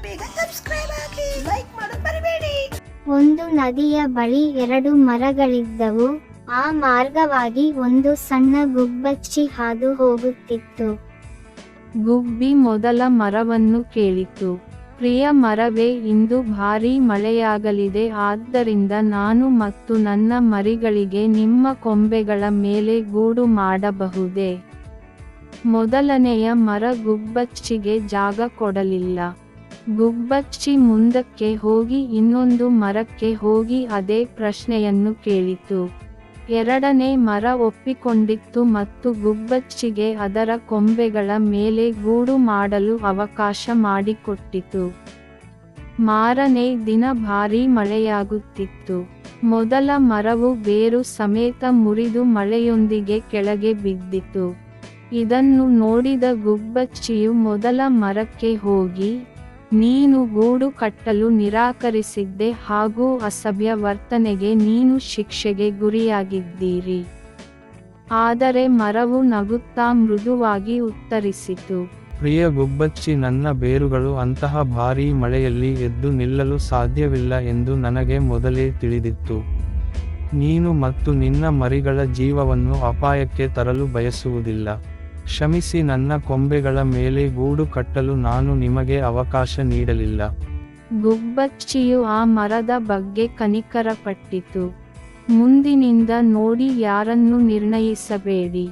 ಬೇಗ ಸಬ್ಸ್ಕ್ರೈಬ್ ಆಗಿ ಲೈಕ್ ಮಾಡೋದು ಮರಿಬೇಡಿ. ಒಂದು ನದಿಯ ಬಳಿ 2 ಮರಗಳಿದ್ದವು. ಆ ಮಾರ್ಗವಾಗಿ ಒಂದು ಸಣ್ಣ ಗುಬ್ಬಚ್ಚಿ ಹಾದು ಹೋಗುತ್ತಿತ್ತು. ಗುಬ್ಬಿ ಮೊದಲ ಮರವನ್ನು ಕೇಳಿತು. ಪ್ರಿಯ ಮರವೇ, ಇಂದು ಭಾರೀ ಮಳೆಯಾಗಲಿದೆ, ಆದ್ದರಿಂದ ನಾನು ಮತ್ತು ನನ್ನ ಮರಿಗಳಿಗೆ ನಿಮ್ಮ ಕೊಂಬೆಗಳ ಮೇಲೆ ಗೂಡು ಮಾಡಬಹುದೇ? ಮೊದಲನೆಯ ಮರ ಗುಬ್ಬಚ್ಚಿಗೆ ಜಾಗ ಕೊಡಲಿಲ್ಲ. ಗುಬ್ಬಚ್ಚಿ ಮುಂದಕ್ಕೆ ಹೋಗಿ ಇನ್ನೊಂದು ಮರಕ್ಕೆ ಹೋಗಿ ಅದೇ ಪ್ರಶ್ನೆಯನ್ನು ಕೇಳಿತು. ಎರಡನೇ ಮರ ಒಪ್ಪಿಕೊಂಡಿತ್ತು ಮತ್ತು ಗುಬ್ಬಚ್ಚಿಗೆ ಅದರ ಕೊಂಬೆಗಳ ಮೇಲೆ ಗೂಡು ಮಾಡಲು ಅವಕಾಶ ಮಾಡಿಕೊಟ್ಟಿತು. ಮಾರನೇ ದಿನ ಭಾರೀ ಮಳೆಯಾಗುತ್ತಿತ್ತು. ಮೊದಲ ಮರವು ಬೇರು ಸಮೇತ ಮುರಿದು ಮಳೆಯೊಂದಿಗೆ ಕೆಳಗೆ ಬಿದ್ದಿತು. ಇದನ್ನು ನೋಡಿದ ಗುಬ್ಬಚ್ಚಿಯು ಮೊದಲ ಮರಕ್ಕೆ ಹೋಗಿ, ನೀನು ಗೂಡು ಕಟ್ಟಲು ನಿರಾಕರಿಸಿದ್ದೆ ಹಾಗೂ ಅಸಭ್ಯ ವರ್ತನೆಗೆ ನೀನು ಶಿಕ್ಷೆಗೆ ಗುರಿಯಾಗಿದ್ದೀರಿ. ಆದರೆ ಮರವು ನಗುತ್ತಾ ಮೃದುವಾಗಿ ಉತ್ತರಿಸಿತು. ಪ್ರಿಯ ಗುಬ್ಬಚ್ಚಿ, ನನ್ನ ಬೇರುಗಳು ಅಂತಹ ಭಾರೀ ಮಳೆಯಲ್ಲಿ ಎದ್ದು ನಿಲ್ಲಲು ಸಾಧ್ಯವಿಲ್ಲ ಎಂದು ನನಗೆ ಮೊದಲೇ ತಿಳಿದಿತ್ತು. ನೀನು ಮತ್ತು ನಿನ್ನ ಮರಿಗಳ ಜೀವವನ್ನು ಅಪಾಯಕ್ಕೆ ತರಲು ಬಯಸುವುದಿಲ್ಲ. ಕ್ಷಮಿಸಿ, ನನ್ನ ಕೊಂಬೆಗಳ ಮೇಲೆ ಗೂಡು ಕಟ್ಟಲು ನಾನು ನಿಮಗೆ ಅವಕಾಶ ನೀಡಲಿಲ್ಲ. ಗುಬ್ಬಚ್ಚಿಯು ಆ ಮರದ ಬಗ್ಗೆ ಕನಿಕರಪಟ್ಟಿತು. ಮುಂದಿನಿಂದ ನೋಡಿ ಯಾರನ್ನು ನಿರ್ಣಯಿಸಬೇಡಿ.